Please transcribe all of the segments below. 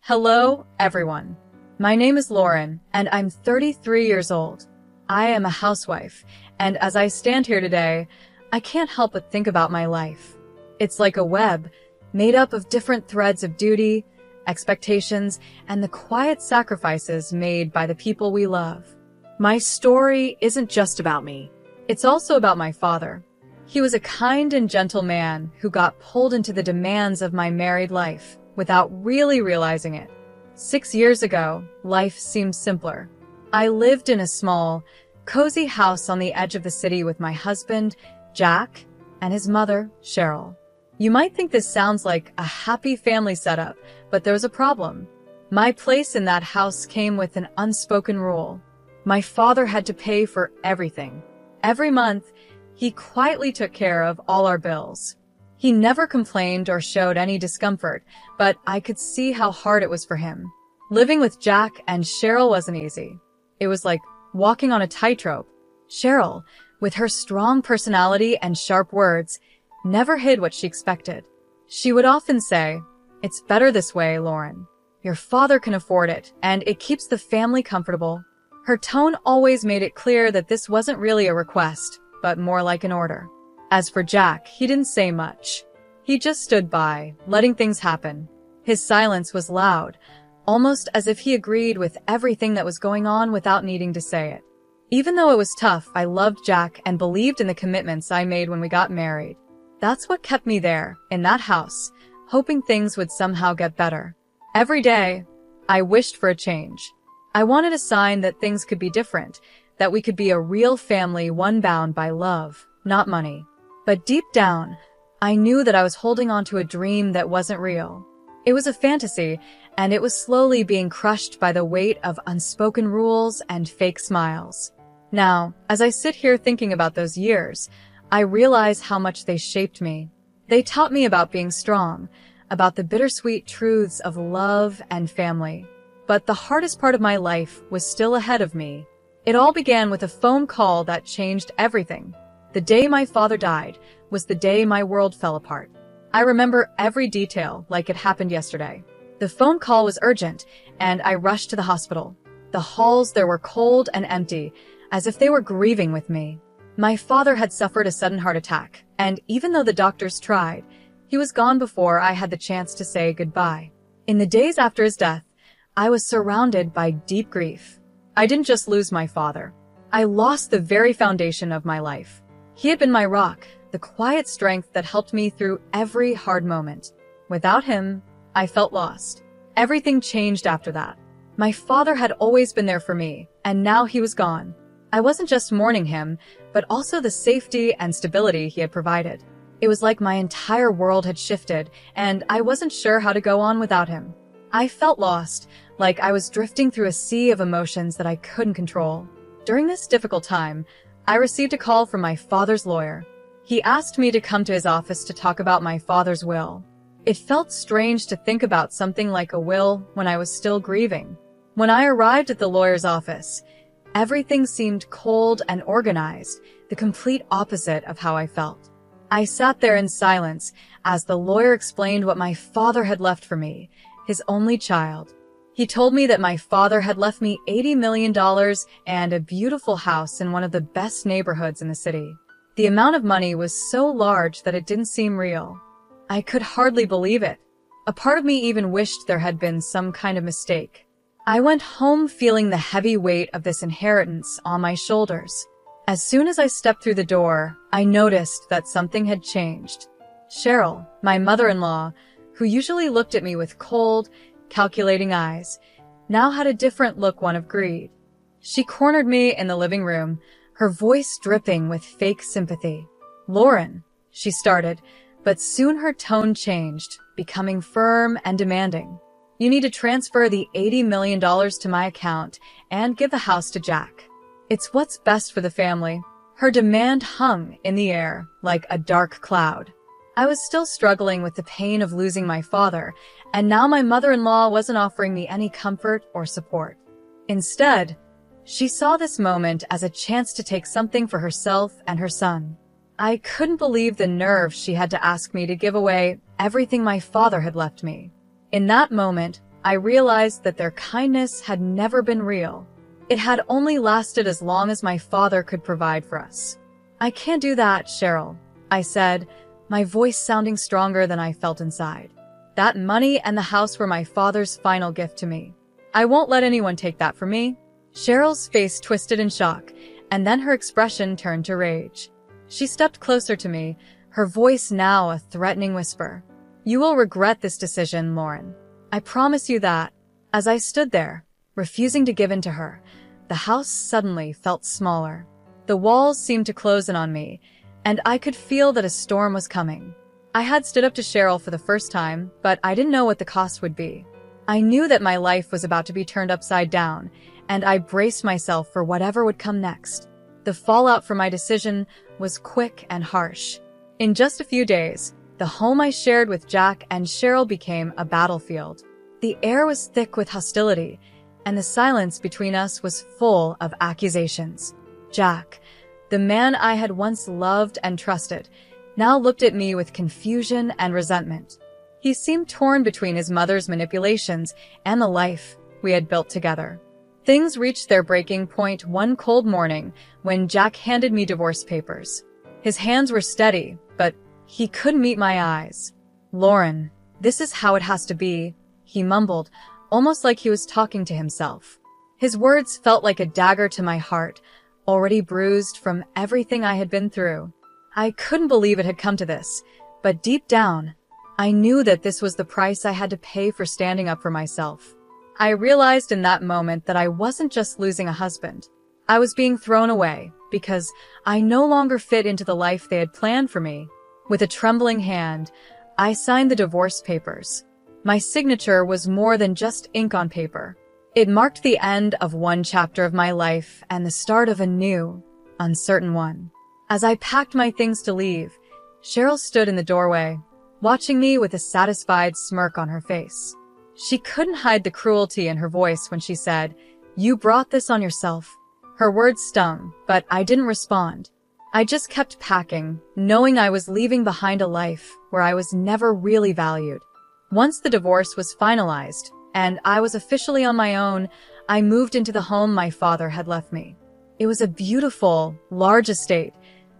Hello, everyone. My name is Lauren, and I'm 33 years old. I am a housewife, and as I stand here today, I can't help but think about my life. It's like a web, made up of different threads of duty, expectations, and the quiet sacrifices made by the people we love. My story isn't just about me. It's also about my father. He was a kind and gentle man who got pulled into the demands of my married life without really realizing it. 6 years ago, life seemed simpler. I lived in a small, cozy house on the edge of the city with my husband, Jack, and his mother, Cheryl. You might think this sounds like a happy family setup, but there was a problem. My place in that house came with an unspoken rule. My father had to pay for everything. Every month, he quietly took care of all our bills. He never complained or showed any discomfort, but I could see how hard it was for him. Living with Jack and Cheryl wasn't easy. It was like walking on a tightrope. Cheryl, with her strong personality and sharp words, never hid what she expected. She would often say, "It's better this way, Lauren. Your father can afford it, and it keeps the family comfortable." Her tone always made it clear that this wasn't really a request, but more like an order. As for Jack, he didn't say much. He just stood by, letting things happen. His silence was loud, almost as if he agreed with everything that was going on without needing to say it. Even though it was tough, I loved Jack and believed in the commitments I made when we got married. That's what kept me there, in that house, hoping things would somehow get better. Every day, I wished for a change. I wanted a sign that things could be different, that we could be a real family, one bound by love, not money. But deep down, I knew that I was holding on to a dream that wasn't real. It was a fantasy, and it was slowly being crushed by the weight of unspoken rules and fake smiles. Now, as I sit here thinking about those years, I realize how much they shaped me. They taught me about being strong, about the bittersweet truths of love and family. But the hardest part of my life was still ahead of me. It all began with a phone call that changed everything. The day my father died was the day my world fell apart. I remember every detail like it happened yesterday. The phone call was urgent, and I rushed to the hospital. The halls there were cold and empty, as if they were grieving with me. My father had suffered a sudden heart attack, and even though the doctors tried, he was gone before I had the chance to say goodbye. In the days after his death, I was surrounded by deep grief. I didn't just lose my father. I lost the very foundation of my life. He had been my rock, the quiet strength that helped me through every hard moment. Without him, I felt lost. Everything changed after that. My father had always been there for me, and now he was gone. I wasn't just mourning him, but also the safety and stability he had provided. It was like my entire world had shifted, and I wasn't sure how to go on without him. I felt lost, like I was drifting through a sea of emotions that I couldn't control. During this difficult time, I received a call from my father's lawyer. He asked me to come to his office to talk about my father's will. It felt strange to think about something like a will when I was still grieving. When I arrived at the lawyer's office, everything seemed cold and organized, the complete opposite of how I felt. I sat there in silence as the lawyer explained what my father had left for me, his only child. He told me that my father had left me $80 million and a beautiful house in one of the best neighborhoods in the city. The amount of money was so large that it didn't seem real. I could hardly believe it. A part of me even wished there had been some kind of mistake. I went home feeling the heavy weight of this inheritance on my shoulders. As soon as I stepped through the door, I noticed that something had changed. Cheryl, my mother-in-law, who usually looked at me with cold, calculating eyes, now had a different look, one of greed. She cornered me in the living room, her voice dripping with fake sympathy. "Lauren," she started, but soon her tone changed, becoming firm and demanding. "You need to transfer the $80 million to my account and give the house to Jack. It's what's best for the family." Her demand hung in the air like a dark cloud. I was still struggling with the pain of losing my father, and now my mother-in-law wasn't offering me any comfort or support. Instead, she saw this moment as a chance to take something for herself and her son. I couldn't believe the nerve she had to ask me to give away everything my father had left me. In that moment, I realized that their kindness had never been real. It had only lasted as long as my father could provide for us. "I can't do that, Cheryl," I said, my voice sounding stronger than I felt inside. "That money and the house were my father's final gift to me. I won't let anyone take that from me." Cheryl's face twisted in shock, and then her expression turned to rage. She stepped closer to me, her voice now a threatening whisper. "You will regret this decision, Lauren. I promise you that." As I stood there, refusing to give in to her, the house suddenly felt smaller. The walls seemed to close in on me, and I could feel that a storm was coming. I had stood up to Cheryl for the first time, but I didn't know what the cost would be. I knew that my life was about to be turned upside down, and I braced myself for whatever would come next. The fallout from my decision was quick and harsh. In just a few days, the home I shared with Jack and Cheryl became a battlefield. The air was thick with hostility, and the silence between us was full of accusations. Jack, the man I had once loved and trusted, now looked at me with confusion and resentment. He seemed torn between his mother's manipulations and the life we had built together. Things reached their breaking point one cold morning when Jack handed me divorce papers. His hands were steady, but he couldn't meet my eyes. "Lauren, this is how it has to be," he mumbled, almost like he was talking to himself. His words felt like a dagger to my heart, already bruised from everything I had been through. I couldn't believe it had come to this, but deep down, I knew that this was the price I had to pay for standing up for myself. I realized in that moment that I wasn't just losing a husband. I was being thrown away because I no longer fit into the life they had planned for me. With a trembling hand, I signed the divorce papers. My signature was more than just ink on paper. It marked the end of one chapter of my life and the start of a new, uncertain one. As I packed my things to leave, Cheryl stood in the doorway, watching me with a satisfied smirk on her face. She couldn't hide the cruelty in her voice when she said, "You brought this on yourself." Her words stung, but I didn't respond. I just kept packing, knowing I was leaving behind a life where I was never really valued. Once the divorce was finalized, and I was officially on my own, I moved into the home my father had left me. It was a beautiful, large estate,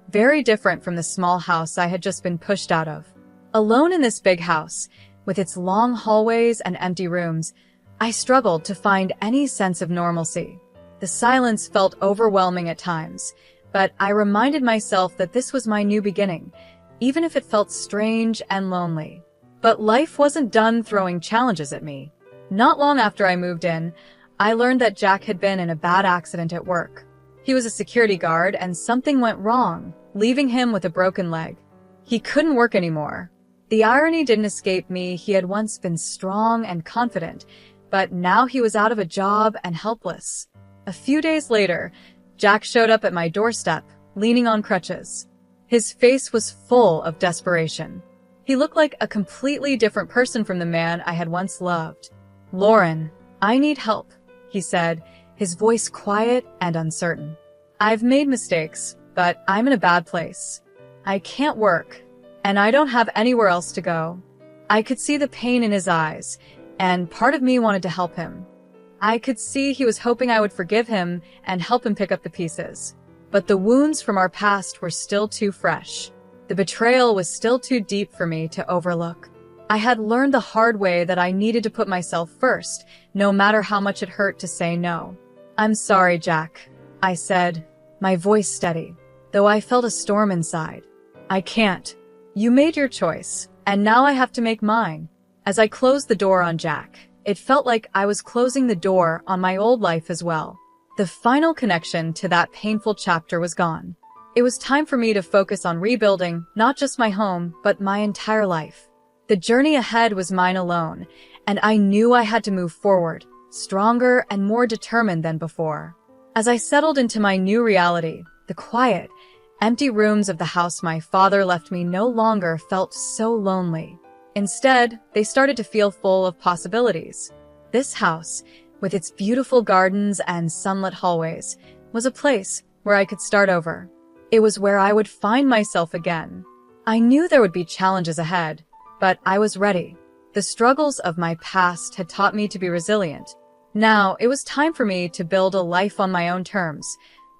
very different from the small house I had just been pushed out of. Alone in this big house, with its long hallways and empty rooms, I struggled to find any sense of normalcy. The silence felt overwhelming at times, but I reminded myself that this was my new beginning, even if it felt strange and lonely. But life wasn't done throwing challenges at me. Not long after I moved in, I learned that Jack had been in a bad accident at work. He was a security guard and something went wrong, leaving him with a broken leg. He couldn't work anymore. The irony didn't escape me. He had once been strong and confident, but now he was out of a job and helpless. A few days later, Jack showed up at my doorstep, leaning on crutches. His face was full of desperation. He looked like a completely different person from the man I had once loved. "Lauren, I need help," he said, his voice quiet and uncertain. "I've made mistakes, but I'm in a bad place. I can't work, and I don't have anywhere else to go." I could see the pain in his eyes, and part of me wanted to help him. I could see he was hoping I would forgive him and help him pick up the pieces. But the wounds from our past were still too fresh. The betrayal was still too deep for me to overlook. I had learned the hard way that I needed to put myself first, no matter how much it hurt to say no. "I'm sorry, Jack," I said, my voice steady, though I felt a storm inside. "I can't. You made your choice, and now I have to make mine." As I closed the door on Jack, it felt like I was closing the door on my old life as well. The final connection to that painful chapter was gone. It was time for me to focus on rebuilding not just my home, but my entire life. The journey ahead was mine alone, and I knew I had to move forward, stronger and more determined than before. As I settled into my new reality, the quiet, empty rooms of the house my father left me no longer felt so lonely. Instead, they started to feel full of possibilities. This house, with its beautiful gardens and sunlit hallways, was a place where I could start over. It was where I would find myself again. I knew there would be challenges ahead, but I was ready. The struggles of my past had taught me to be resilient. Now, it was time for me to build a life on my own terms,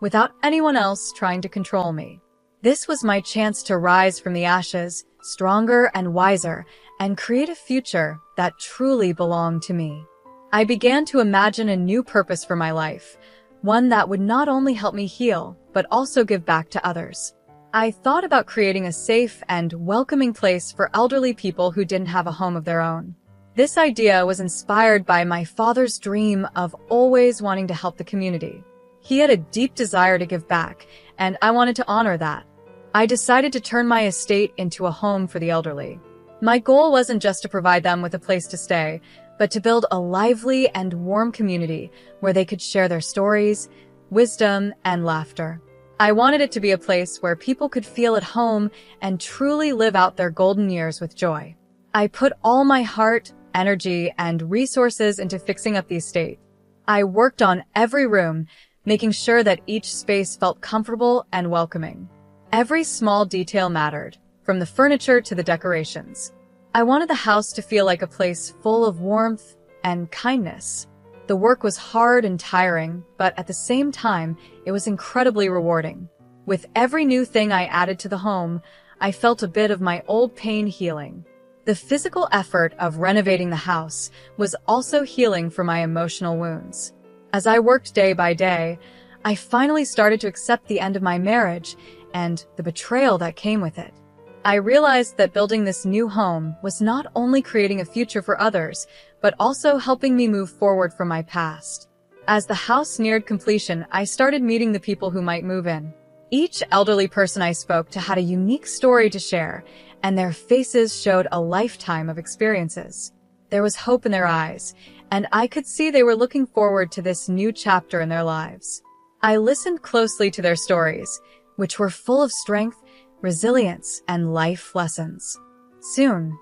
without anyone else trying to control me. This was my chance to rise from the ashes, stronger and wiser, and create a future that truly belonged to me. I began to imagine a new purpose for my life, one that would not only help me heal, but also give back to others. I thought about creating a safe and welcoming place for elderly people who didn't have a home of their own. This idea was inspired by my father's dream of always wanting to help the community. He had a deep desire to give back, and I wanted to honor that. I decided to turn my estate into a home for the elderly. My goal wasn't just to provide them with a place to stay, but to build a lively and warm community where they could share their stories, wisdom, and laughter. I wanted it to be a place where people could feel at home and truly live out their golden years with joy. I put all my heart, energy, and resources into fixing up the estate. I worked on every room, making sure that each space felt comfortable and welcoming. Every small detail mattered, from the furniture to the decorations. I wanted the house to feel like a place full of warmth and kindness. The work was hard and tiring, but at the same time, it was incredibly rewarding. With every new thing I added to the home, I felt a bit of my old pain healing. The physical effort of renovating the house was also healing for my emotional wounds. As I worked day by day, I finally started to accept the end of my marriage and the betrayal that came with it. I realized that building this new home was not only creating a future for others, but also helping me move forward from my past. As the house neared completion, I started meeting the people who might move in. Each elderly person I spoke to had a unique story to share, and their faces showed a lifetime of experiences. There was hope in their eyes, and I could see they were looking forward to this new chapter in their lives. I listened closely to their stories, which were full of strength, resilience, and life lessons. Soon,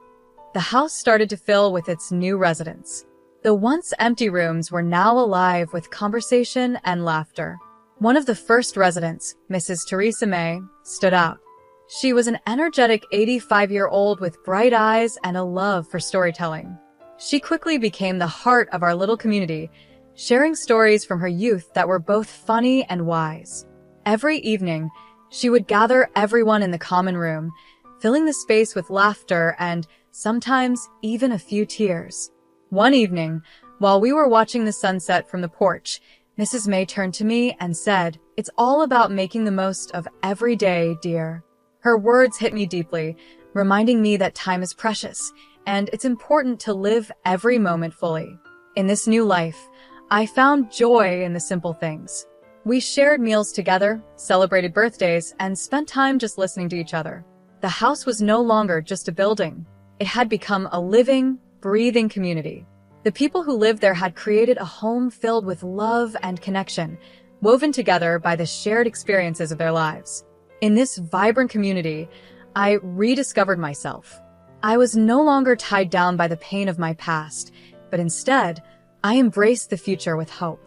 the house started to fill with its new residents. The once empty rooms were now alive with conversation and laughter. One of the first residents, Mrs. Teresa May, stood out. She was an energetic 85-year-old with bright eyes and a love for storytelling. She quickly became the heart of our little community, sharing stories from her youth that were both funny and wise. Every evening, she would gather everyone in the common room, filling the space with laughter and sometimes even a few tears. One evening, while we were watching the sunset from the porch, Mrs. May turned to me and said, "It's all about making the most of every day, dear." Her words hit me deeply, reminding me that time is precious, and it's important to live every moment fully. In this new life, I found joy in the simple things. We shared meals together, celebrated birthdays, and spent time just listening to each other. The house was no longer just a building. It had become a living, breathing community. The people who lived there had created a home filled with love and connection, woven together by the shared experiences of their lives. In this vibrant community, I rediscovered myself. I was no longer tied down by the pain of my past, but instead, I embraced the future with hope.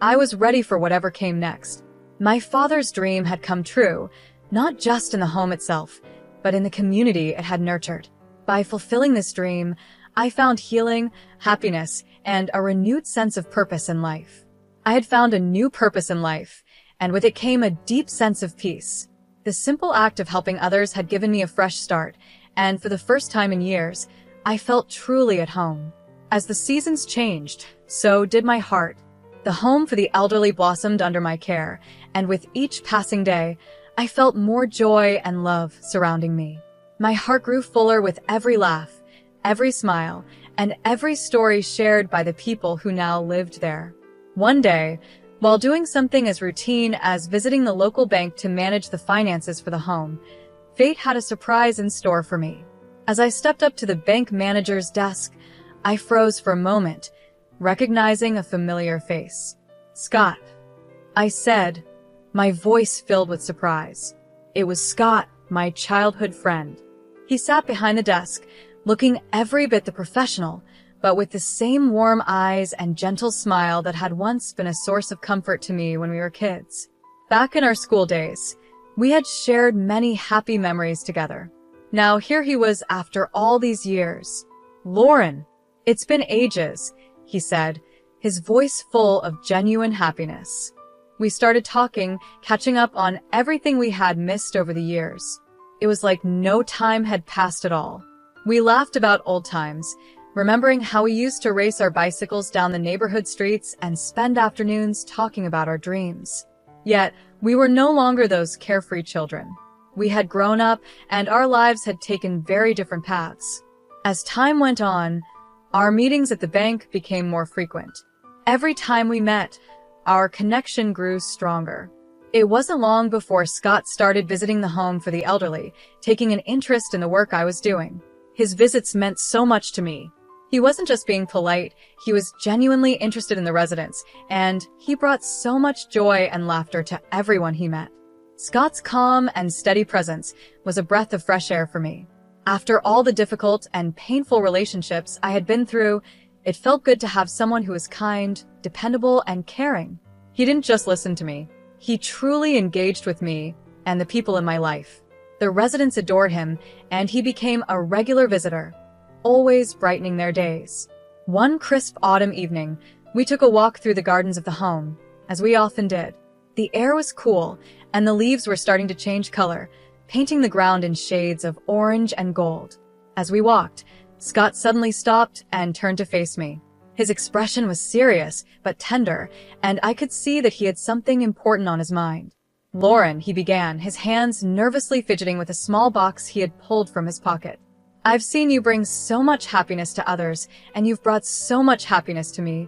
I was ready for whatever came next. My father's dream had come true, not just in the home itself, but in the community it had nurtured. By fulfilling this dream, I found healing, happiness, and a renewed sense of purpose in life. I had found a new purpose in life, and with it came a deep sense of peace. The simple act of helping others had given me a fresh start, and for the first time in years, I felt truly at home. As the seasons changed, so did my heart. The home for the elderly blossomed under my care, and with each passing day, I felt more joy and love surrounding me. My heart grew fuller with every laugh, every smile, and every story shared by the people who now lived there. One day, while doing something as routine as visiting the local bank to manage the finances for the home, fate had a surprise in store for me. As I stepped up to the bank manager's desk, I froze for a moment, recognizing a familiar face. "Scott," I said, my voice filled with surprise. It was Scott, my childhood friend. He sat behind the desk, looking every bit the professional, but with the same warm eyes and gentle smile that had once been a source of comfort to me when we were kids. Back in our school days, we had shared many happy memories together. Now here he was after all these years, Lauren, it's been ages, he said, his voice full of genuine happiness. We started talking, catching up on everything we had missed over the years. It was like no time had passed at all. We laughed about old times, remembering how we used to race our bicycles down the neighborhood streets and spend afternoons talking about our dreams. Yet, we were no longer those carefree children. We had grown up, and our lives had taken very different paths. As time went on, our meetings at the bank became more frequent. Every time we met, our connection grew stronger. It wasn't long before Scott started visiting the home for the elderly, taking an interest in the work I was doing. His visits meant so much to me. He wasn't just being polite, he was genuinely interested in the residents, and he brought so much joy and laughter to everyone he met. Scott's calm and steady presence was a breath of fresh air for me. After all the difficult and painful relationships I had been through, it felt good to have someone who was kind, dependable, and caring. He didn't just listen to me. He truly engaged with me and the people in my life. The residents adored him, and he became a regular visitor, always brightening their days. One crisp autumn evening, we took a walk through the gardens of the home, as we often did. The air was cool, and the leaves were starting to change color, painting the ground in shades of orange and gold. As we walked, Scott suddenly stopped and turned to face me. His expression was serious, but tender, and I could see that he had something important on his mind. Lauren, he began, his hands nervously fidgeting with a small box he had pulled from his pocket. I've seen you bring so much happiness to others, and you've brought so much happiness to me,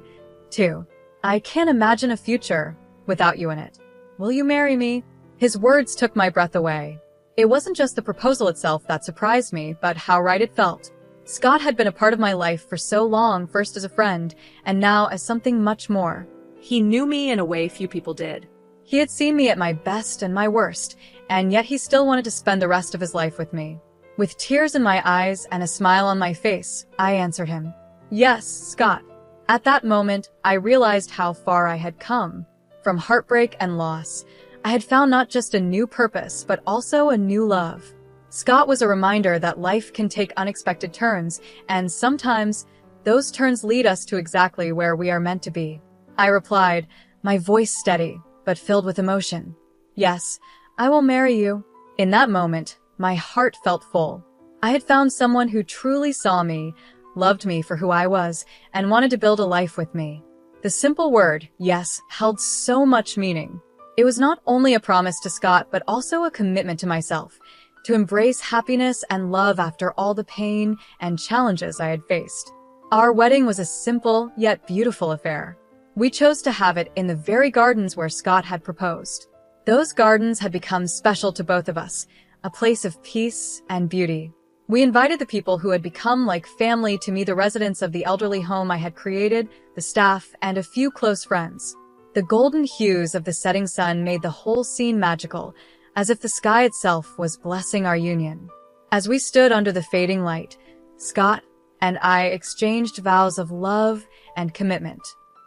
too. I can't imagine a future without you in it. Will you marry me? His words took my breath away. It wasn't just the proposal itself that surprised me, but how right it felt. Scott had been a part of my life for so long, first as a friend, and now as something much more. He knew me in a way few people did. He had seen me at my best and my worst, and yet he still wanted to spend the rest of his life with me. With tears in my eyes and a smile on my face, I answered him, "Yes, Scott." At that moment, I realized how far I had come. From heartbreak and loss, I had found not just a new purpose, but also a new love. Scott was a reminder that life can take unexpected turns, and sometimes those turns lead us to exactly where we are meant to be. I replied, my voice steady, but filled with emotion. "Yes, I will marry you." In that moment, my heart felt full. I had found someone who truly saw me, loved me for who I was, and wanted to build a life with me. The simple word, yes, held so much meaning. It was not only a promise to Scott, but also a commitment to myself, to embrace happiness and love after all the pain and challenges I had faced. Our wedding was a simple yet beautiful affair. We chose to have it in the very gardens where Scott had proposed. Those gardens had become special to both of us, a place of peace and beauty. We invited the people who had become like family to me, the residents of the elderly home I had created, the staff, and a few close friends. The golden hues of the setting sun made the whole scene magical, as if the sky itself was blessing our union. As we stood under the fading light, Scott and I exchanged vows of love and commitment.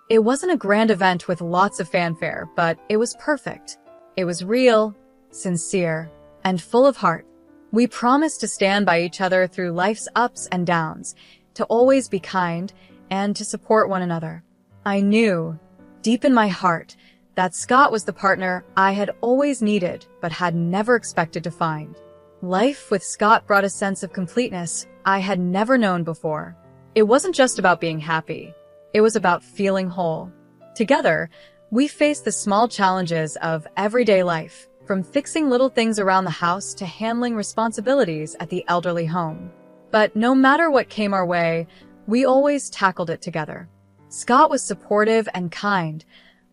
It wasn't a grand event with lots of fanfare, but it was perfect. It was real, sincere, and full of heart. We promised to stand by each other through life's ups and downs, to always be kind, and to support one another. I knew, deep in my heart, that Scott was the partner I had always needed, but had never expected to find. Life with Scott brought a sense of completeness I had never known before. It wasn't just about being happy. It was about feeling whole. Together, we faced the small challenges of everyday life, from fixing little things around the house to handling responsibilities at the elderly home. But no matter what came our way, we always tackled it together. Scott was supportive and kind,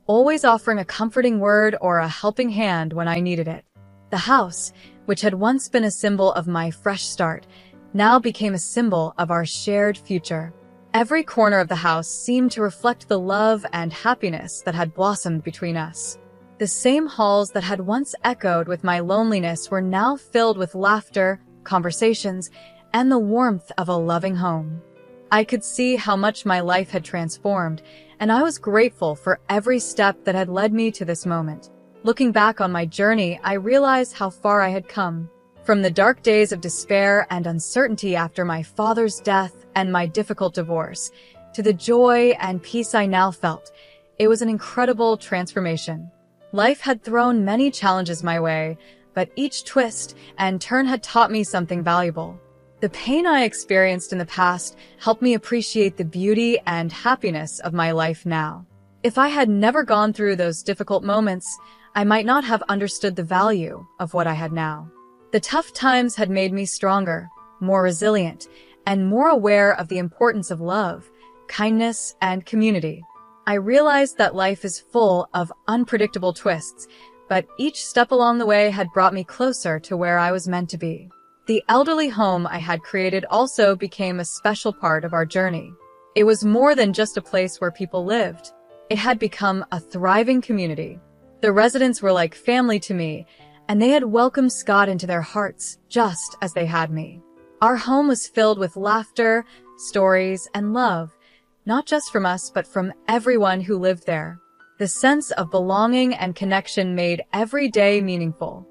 always offering a comforting word or a helping hand when I needed it. The house, which had once been a symbol of my fresh start, now became a symbol of our shared future. Every corner of the house seemed to reflect the love and happiness that had blossomed between us. The same halls that had once echoed with my loneliness were now filled with laughter, conversations, and the warmth of a loving home. I could see how much my life had transformed, and I was grateful for every step that had led me to this moment. Looking back on my journey, I realized how far I had come. From the dark days of despair and uncertainty after my father's death and my difficult divorce, to the joy and peace I now felt, it was an incredible transformation. Life had thrown many challenges my way, but each twist and turn had taught me something valuable. The pain I experienced in the past helped me appreciate the beauty and happiness of my life now. If I had never gone through those difficult moments, I might not have understood the value of what I had now. The tough times had made me stronger, more resilient, and more aware of the importance of love, kindness, and community. I realized that life is full of unpredictable twists, but each step along the way had brought me closer to where I was meant to be. The elderly home I had created also became a special part of our journey. It was more than just a place where people lived. It had become a thriving community. The residents were like family to me, and they had welcomed Scott into their hearts just as they had me. Our home was filled with laughter, stories, and love, not just from us, but from everyone who lived there. The sense of belonging and connection made every day meaningful.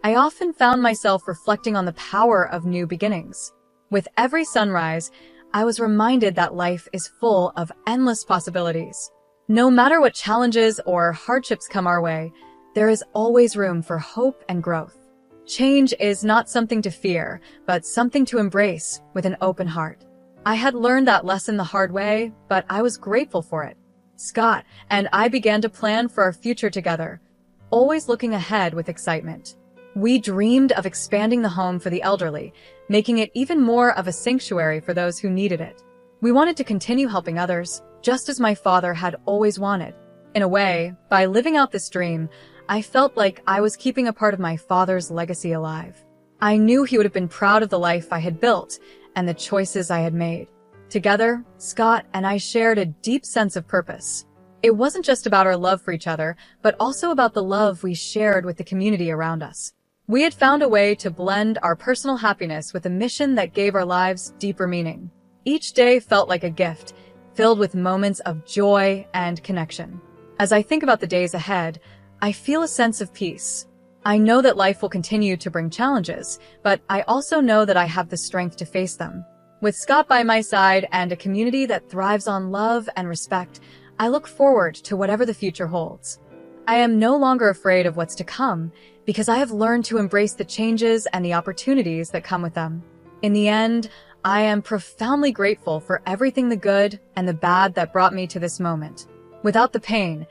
I often found myself reflecting on the power of new beginnings. With every sunrise, I was reminded that life is full of endless possibilities. No matter what challenges or hardships come our way, there is always room for hope and growth. Change is not something to fear, but something to embrace with an open heart. I had learned that lesson the hard way, but I was grateful for it. Scott and I began to plan for our future together, always looking ahead with excitement. We dreamed of expanding the home for the elderly, making it even more of a sanctuary for those who needed it. We wanted to continue helping others, just as my father had always wanted. In a way, by living out this dream, I felt like I was keeping a part of my father's legacy alive. I knew he would have been proud of the life I had built and the choices I had made. Together, Scott and I shared a deep sense of purpose. It wasn't just about our love for each other, but also about the love we shared with the community around us. We had found a way to blend our personal happiness with a mission that gave our lives deeper meaning. Each day felt like a gift, filled with moments of joy and connection. As I think about the days ahead, I feel a sense of peace. I know that life will continue to bring challenges, but I also know that I have the strength to face them. With Scott by my side and a community that thrives on love and respect, I look forward to whatever the future holds. I am no longer afraid of what's to come because I have learned to embrace the changes and the opportunities that come with them. In the end, I am profoundly grateful for everything the good and the bad that brought me to this moment. Without the pain,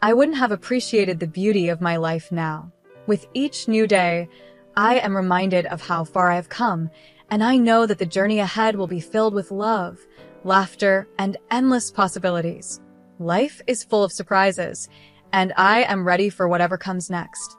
I wouldn't have appreciated the beauty of my life now. With each new day, I am reminded of how far I have come, and I know that the journey ahead will be filled with love, laughter, and endless possibilities. Life is full of surprises, and I am ready for whatever comes next.